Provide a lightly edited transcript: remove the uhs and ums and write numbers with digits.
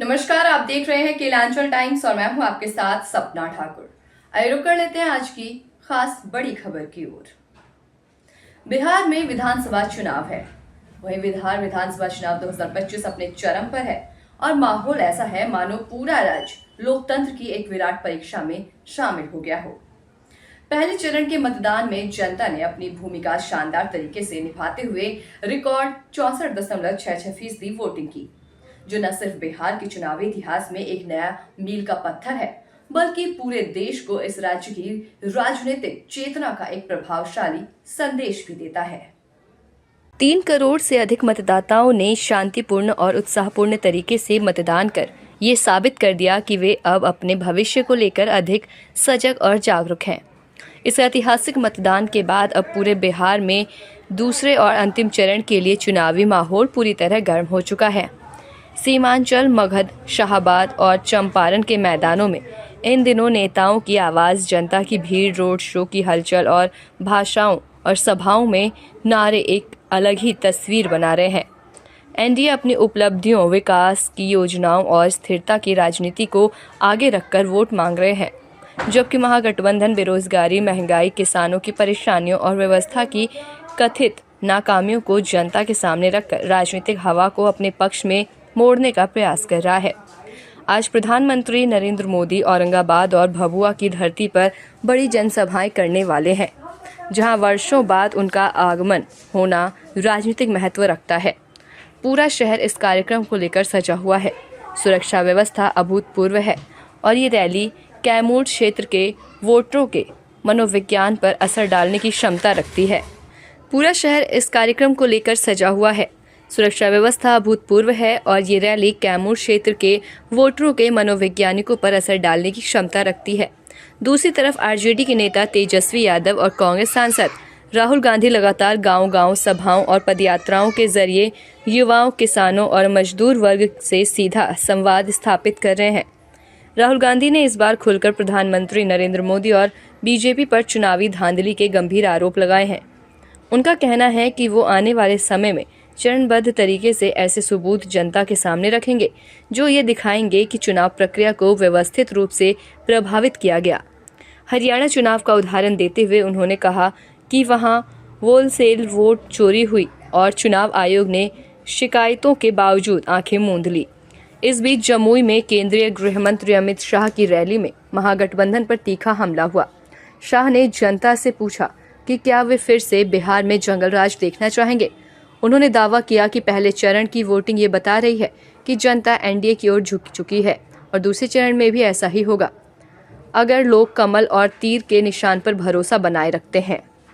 नमस्कार, आप देख रहे हैं केलांचल टाइम्स और मैं हूं आपके साथ सपना ठाकुर। आइए रुक कर लेते हैं आज की खास बड़ी खबर की ओर। बिहार में विधानसभा चुनाव है। वहीं बिहार विधानसभा चुनाव 2025 अपने चरम पर है और माहौल ऐसा है मानो पूरा राज्य लोकतंत्र की एक विराट परीक्षा में शामिल हो गया हो। पहले चरण के मतदान में जनता ने अपनी भूमिका शानदार तरीके से निभाते हुए रिकॉर्ड 64.66% वोटिंग की, जो न सिर्फ बिहार के चुनावी इतिहास में एक नया मील का पत्थर है, बल्कि पूरे देश को इस राज्य की राजनीतिक चेतना का एक प्रभावशाली संदेश भी देता है। 3 करोड़ से अधिक मतदाताओं ने शांतिपूर्ण और उत्साहपूर्ण तरीके से मतदान कर ये साबित कर दिया कि वे अब अपने भविष्य को लेकर अधिक सजग और जागरूक हैं। इस ऐतिहासिक मतदान के बाद अब पूरे बिहार में दूसरे और अंतिम चरण के लिए चुनावी माहौल पूरी तरह गर्म हो चुका है। सीमांचल, मगध, शाहाबाद और चंपारण के मैदानों में इन दिनों नेताओं की आवाज़, जनता की भीड़, रोड शो की हलचल और भाषाओं और सभाओं में नारे एक अलग ही तस्वीर बना रहे हैं। एनडीए अपनी उपलब्धियों, विकास की योजनाओं और स्थिरता की राजनीति को आगे रखकर वोट मांग रहे हैं, जबकि महागठबंधन बेरोजगारी, महंगाई, किसानों की परेशानियों और व्यवस्था की कथित नाकामियों को जनता के सामने रखकर राजनीतिक हवा को अपने पक्ष में मोड़ने का प्रयास कर रहा है। आज प्रधानमंत्री नरेंद्र मोदी औरंगाबाद और भभुआ की धरती पर बड़ी जनसभाएं करने वाले हैं, जहां वर्षों बाद उनका आगमन होना राजनीतिक महत्व रखता है। पूरा शहर इस कार्यक्रम को लेकर सजा हुआ है। सुरक्षा व्यवस्था अभूतपूर्व है और ये रैली कैमूर क्षेत्र के वोटरों के मनोविज्ञान पर असर डालने की क्षमता रखती है। पूरा शहर इस कार्यक्रम को लेकर सजा हुआ है। सुरक्षा व्यवस्था अभूतपूर्व है और ये रैली कैमूर क्षेत्र के वोटरों के मनोवैज्ञानिकों पर असर डालने की क्षमता रखती है। दूसरी तरफ आरजेडी के नेता तेजस्वी यादव और कांग्रेस सांसद राहुल गांधी लगातार गांव-गांव सभाओं और पदयात्राओं के जरिए युवाओं, किसानों और मजदूर वर्ग से सीधा संवाद स्थापित कर रहे हैं। राहुल गांधी ने इस बार खुलकर प्रधानमंत्री नरेंद्र मोदी और बीजेपी पर चुनावी धांधली के गंभीर आरोप लगाए हैं। उनका कहना है कि वो आने वाले समय में चरणबद्ध तरीके से ऐसे सबूत जनता के सामने रखेंगे जो ये दिखाएंगे कि चुनाव प्रक्रिया को व्यवस्थित रूप से प्रभावित किया गया। हरियाणा चुनाव का उदाहरण देते हुए उन्होंने कहा कि वहां होलसेल वोट चोरी हुई और चुनाव आयोग ने शिकायतों के बावजूद आंखें मूंद ली। इस बीच जमुई में केंद्रीय गृह मंत्री अमित शाह की रैली में महागठबंधन पर तीखा हमला हुआ। शाह ने जनता से पूछा कि क्या वे फिर से बिहार में जंगल राज देखना चाहेंगे। उन्होंने दावा किया कि पहले चरण की वोटिंग ये बता रही है कि जनता एनडीए की ओर झुक चुकी है और दूसरे चरण में भी ऐसा ही होगा, अगर लोग कमल और तीर के निशान पर भरोसा बनाए रखते हैं।